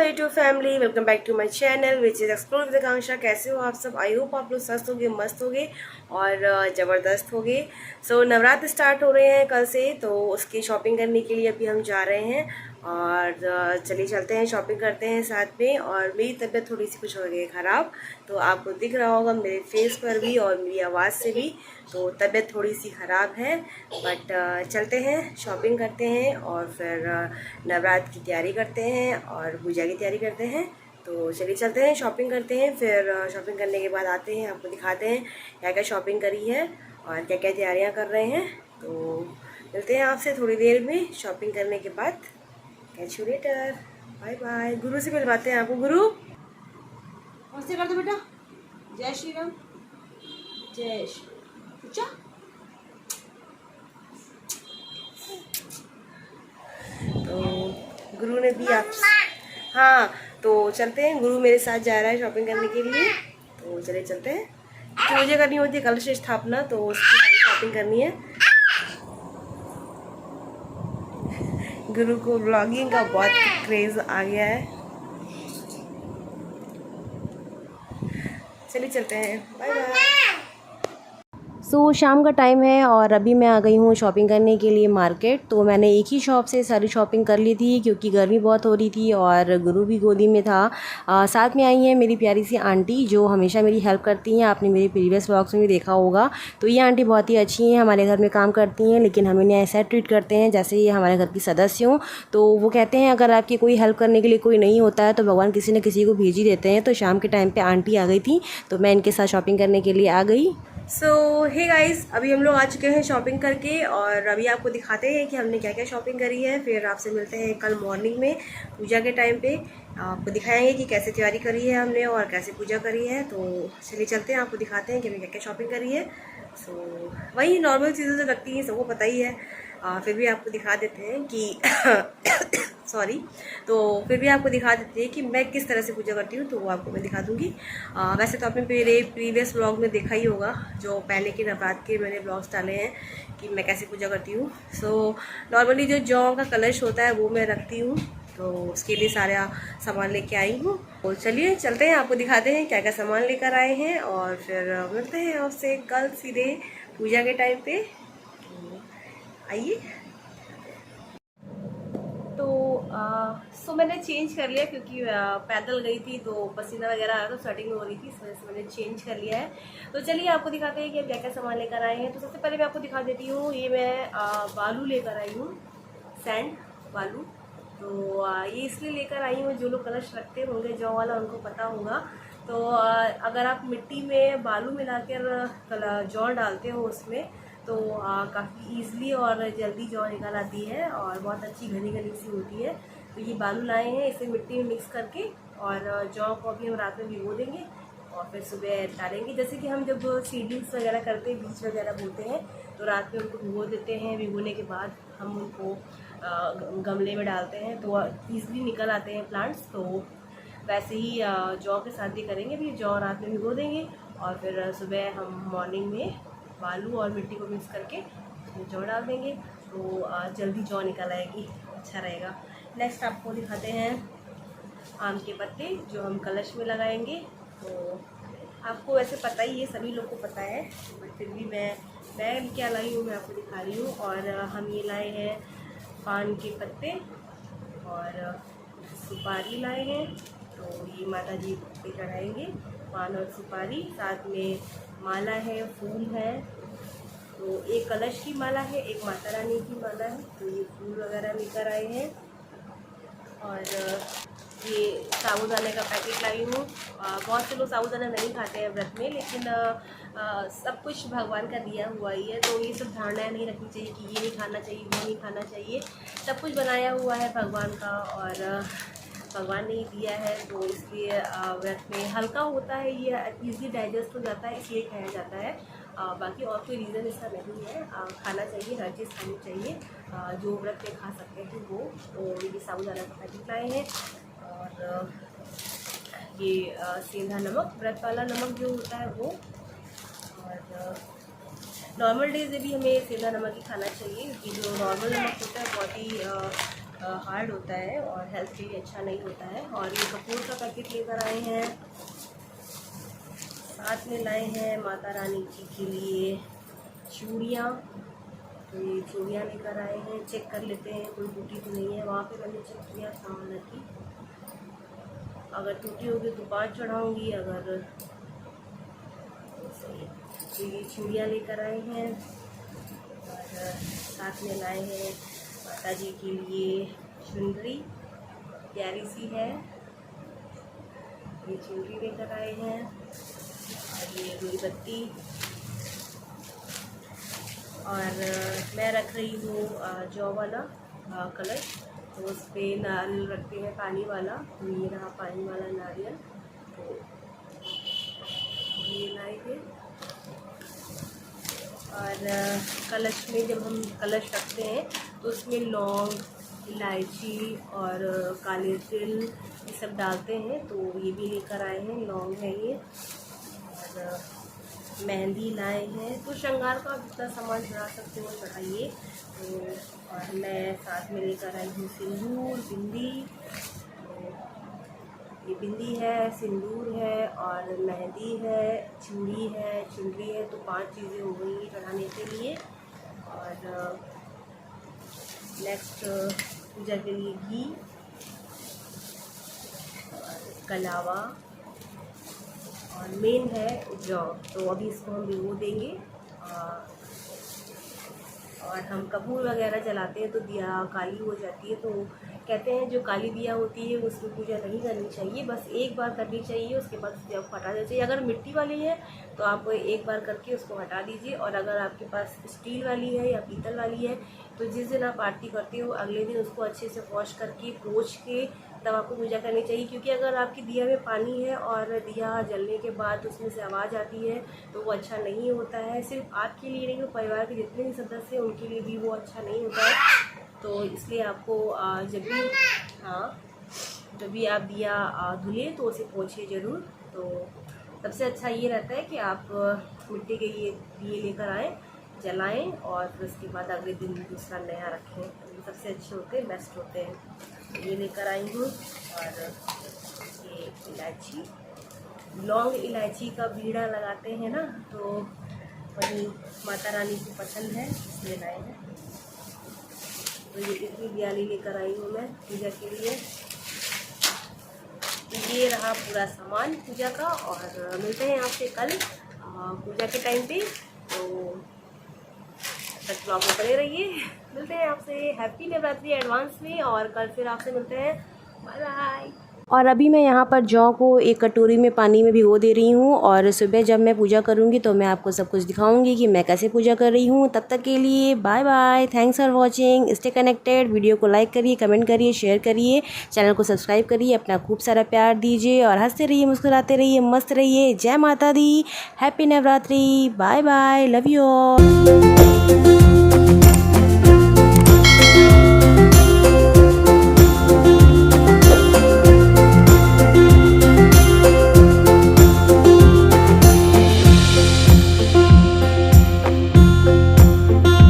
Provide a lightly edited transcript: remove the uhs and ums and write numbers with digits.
YouTube family, welcome back to my channel which is explore with Akanksha. कैसे हो आप सब? आई होप आप लोग स्वस्थ होगे, मस्त होगे और ज़बरदस्त होगे। सो नवरात्र स्टार्ट हो रहे हैं कल से, तो उसकी शॉपिंग करने के लिए अभी हम जा रहे हैं और चलिए चलते हैं, शॉपिंग करते हैं साथ में। और मेरी तबीयत थोड़ी सी कुछ हो गई है ख़राब, तो आपको दिख रहा होगा मेरे फेस पर भी और मेरी आवाज़ से भी, तो तबीयत थोड़ी सी ख़राब है। बट चलते हैं, शॉपिंग करते हैं और फिर नवरात्र की तैयारी करते हैं और पूजा की तैयारी करते हैं। तो चलिए चलते हैं, शॉपिंग करते हैं। फिर शॉपिंग करने के बाद आते हैं, आपको दिखाते हैं क्या क्या शॉपिंग करी है और क्या क्या तैयारियां कर रहे हैं। तो मिलते हैं आपसे थोड़ी देर में शॉपिंग करने के बाद। Catch you later, bye bye. गुरु से मिलवाते हैं आपको। गुरु नमस्ते कर दो बेटा। जय श्री राम, जय श्री राम। तो गुरु ने भी आप, हाँ तो चलते हैं। गुरु मेरे साथ जा रहा है शॉपिंग करने के लिए, तो चले चलते हैं। तो मुझे करनी होती है कलश स्थापना, तो उसकी सारी शॉपिंग करनी है। गुरु को ब्लॉगिंग का बहुत क्रेज आ गया है। चलिए चलते हैं, बाय बाय। शाम का टाइम है और अभी मैं आ गई हूँ शॉपिंग करने के लिए मार्केट। तो मैंने एक ही शॉप से सारी शॉपिंग कर ली थी क्योंकि गर्मी बहुत हो रही थी और गुरु भी गोदी में था। साथ में आई हैं मेरी प्यारी सी आंटी जो हमेशा मेरी हेल्प करती हैं। आपने मेरे प्रीवियस व्लॉग्स में भी देखा होगा। तो ये आंटी बहुत ही अच्छी हैं, हमारे घर में काम करती हैं, लेकिन हम इन्हें ऐसा ट्रीट करते हैं जैसे ये हमारे घर की सदस्य हों। तो वो कहते हैं अगर आपकी कोई हेल्प करने के लिए कोई नहीं होता है तो भगवान किसी न किसी को भेज ही देते हैं। तो शाम के टाइम पर आंटी आ गई थी, तो मैं इनके साथ शॉपिंग करने के लिए आ गई। हे गाइस, अभी हम लोग आ चुके हैं शॉपिंग करके और अभी आपको दिखाते हैं कि हमने क्या क्या शॉपिंग करी है। फिर आपसे मिलते हैं कल मॉर्निंग में पूजा के टाइम पे। आपको दिखाएंगे कि कैसे तैयारी करी है हमने और कैसे पूजा करी है। तो चलिए चलते हैं, आपको दिखाते हैं कि हमने क्या क्या शॉपिंग करी है। वही नॉर्मल चीज़ें जो लगती हैं सबको पता ही है, फिर भी आपको दिखा देते हैं कि सॉरी, तो फिर भी आपको दिखा देते हैं कि मैं किस तरह से पूजा करती हूँ। तो वो आपको मैं दिखा दूँगी। वैसे तो आपने मेरे प्रीवियस व्लॉग में देखा ही होगा, जो पहले के नवरात्र के मैंने व्लॉग्स डाले हैं कि मैं कैसे पूजा करती हूँ। नॉर्मली जो जौ का कलश होता है वो मैं रखती हूँ, तो उसके लिए सारा सामान लेके आई हूँ। तो चलिए चलते हैं, आपको दिखाते हैं क्या क्या सामान लेकर आए हैं और फिर मिलते हैं आपसे कल सीधे पूजा के टाइम पे। आइए। तो मैंने चेंज कर लिया क्योंकि पैदल गई थी तो पसीना वगैरह आया, तो स्वेटिंग हो रही थी, इस वजह से मैंने चेंज कर लिया है। तो चलिए आपको दिखाते हैं कि अब क्या क्या सामान लेकर आए हैं। तो सबसे पहले मैं आपको दिखा देती हूँ, ये मैं बालू लेकर आई हूँ, सैंड बालू। तो ये इसलिए लेकर आई हूँ, जो लोग कलश रखते होंगे जौ वाला उनको पता होगा। तो अगर आप मिट्टी में बालू मिलाकर जौ डालते हो उसमें, तो काफ़ी ईज़िली और जल्दी जौ निकल आती है और बहुत अच्छी घनी घनी सी होती है। तो ये बालू लाए हैं, इसे मिट्टी में मिक्स करके और जौ को अभी हम रात में भिगो देंगे और फिर सुबह डालेंगे। जैसे कि हम जब सीडलिंग्स वगैरह करते हैं, बीज वगैरह बोते हैं, तो रात में उनको भिगो देते हैं। भिगोने के बाद हम उनको गमले में डालते हैं तो ईज़िली निकल आते हैं प्लांट्स। तो वैसे ही जौ के साथ भी करेंगे। भी जौ रात में भिगो देंगे और फिर सुबह हम मॉर्निंग में बालू और मिट्टी को मिक्स करके उसमें जौ डाल देंगे, तो जल्दी जौ निकल आएगी, अच्छा रहेगा। नेक्स्ट आपको दिखाते हैं आम के पत्ते जो हम कलश में लगाएंगे। तो आपको वैसे पता ही है, सभी लोग को पता है, बट फिर भी मैं क्या लाई हूँ मैं आपको दिखा रही हूँ। और हम ये लाए हैं पान के पत्ते और सुपारी लाए हैं, तो ये माता जी पे चढ़ाएंगे पान और सुपारी। साथ में माला है, फूल है, तो एक कलश की माला है, एक माता रानी की माला है। तो ये फूल वगैरह लेकर आए हैं और ये साबूदाने का पैकेट लाई हूँ। बहुत से लोग साबूदाना नहीं खाते हैं व्रत में, लेकिन सब कुछ भगवान का दिया हुआ ही है, तो ये सब धारणाएं नहीं रखनी चाहिए कि ये नहीं खाना चाहिए, वो नहीं खाना चाहिए। सब कुछ बनाया हुआ है भगवान का और भगवान ने ही दिया है, तो इसलिए व्रत में हल्का होता है, ये इजीली डाइजेस्ट हो जाता है, इसलिए खाया जाता है। बाकी और कोई रीज़न इसका नहीं है। खाना चाहिए, हर चीज़ खानी चाहिए, जो व्रत में खा सकते हैं वो। तो ये साबूदाना का पैकेट लाए हैं और ये सेंधा नमक, व्रत वाला नमक जो होता है वो। और नॉर्मल डेज में भी हमें सेंधा नमक ही खाना चाहिए, क्योंकि जो नॉर्मल नमक होता है बहुत ही हार्ड होता है और हेल्थ के लिए अच्छा नहीं होता है। और ये कपूर का पैकेट लेकर आए हैं, साथ में लाए हैं माता रानी जी के लिए चूड़ियाँ। तो ये चूड़ियाँ लेकर आए हैं, चेक कर लेते हैं कोई टूटी तो नहीं है। वहाँ पे मैंने चेक किया सामान की, अगर टूटी होगी तो 5 चढ़ाऊँगी, अगर सही। तो ये चूड़ियाँ लेकर आए हैं और साथ में लाए हैं माता जी के लिए चुनरी, प्यारी सी है, ये चुनरी लेकर आए हैं। और ये रुई बत्ती, और मैं रख रही हूँ जौ वाला कलश, तो उस पर नारियल रखते हैं पानी वाला। तो ये रहा पानी वाला नारियल, तो ये लाए थे। और कलश में जब हम कलश रखते हैं तो उसमें लौंग, इलायची और काले तिल ये सब डालते हैं, तो ये भी लेकर आए हैं। लौंग है ये, और मेहंदी लाए हैं। तो श्रृंगार का जितना सामान चढ़ा सकते हो चढ़ाइए। तो और मैं साथ में लेकर आई हूँ सिंदूर, बिंदी। तो ये बिंदी है, सिंदूर है और मेहंदी है, चूड़ी है, चुनरी है। तो 5 चीज़ें हो गई चढ़ाने के लिए। और नेक्स्ट पूजा के लिए घी, कलावा, और मेन है जौ। तो अभी इसको हम भिगो देंगे। और हम कपूर वगैरह जलाते हैं तो दिया काली हो जाती है। तो कहते हैं जो काली दिया होती है उसमें पूजा नहीं करनी चाहिए, बस एक बार करनी चाहिए, उसके बाद जब हटा देना चाहिए। अगर मिट्टी वाली है तो आप एक बार करके उसको हटा दीजिए, और अगर आपके पास स्टील वाली है या पीतल वाली है तो जिस दिन आप आरती करते हो अगले दिन उसको अच्छे से वॉश करके पोंछ के तब आपको पूजा करनी चाहिए। क्योंकि अगर आपकी दिया में पानी है और दिया जलने के बाद उसमें से आवाज़ आती है तो वो अच्छा नहीं होता है। सिर्फ आपके लिए नहीं, परिवार के जितने भी सदस्य हैं उनके लिए भी वो अच्छा नहीं होता है। तो इसलिए आपको जब भी आप दिया धुले तो उसे पोंछिए ज़रूर। तो सबसे अच्छा ये रहता है कि आप मिट्टी के ये दिए लेकर आएँ, जलाएं, और फिर उसके बाद अगले दिन दूसरा नया रखें। तो सबसे अच्छे होते हैं, बेस्ट होते हैं। ये लेकर आई हूँ। और ये इलायची, लौंग इलायची का बीड़ा लगाते हैं ना, तो वही माता रानी की पसंद है इसलिए लाए हैं। तो ये इतनी दियाली लेकर आई हूँ मैं पूजा के लिए। ये रहा पूरा सामान पूजा का, और मिलते हैं आपसे कल पूजा के टाइम पे। तो तक ब्लॉग में बने रहिए, मिलते हैं आपसे। हैप्पी नवरात्रि एडवांस में, और कल फिर आपसे मिलते हैं। Bye bye. और अभी मैं यहाँ पर जौ को एक कटोरी में पानी में भिगो दे रही हूँ, और सुबह जब मैं पूजा करूँगी तो मैं आपको सब कुछ दिखाऊंगी कि मैं कैसे पूजा कर रही हूँ। तब तक के लिए bye bye, thanks for watching, stay connected. Video को लाइक करिए, कमेंट करिए, शेयर करिए, चैनल को सब्सक्राइब करिए, अपना खूब सारा प्यार दीजिए, और हंसते रहिए, मुस्कुराते रहिए, मस्त रहिए। जय माता दी, happy Navratri, bye bye, love you all.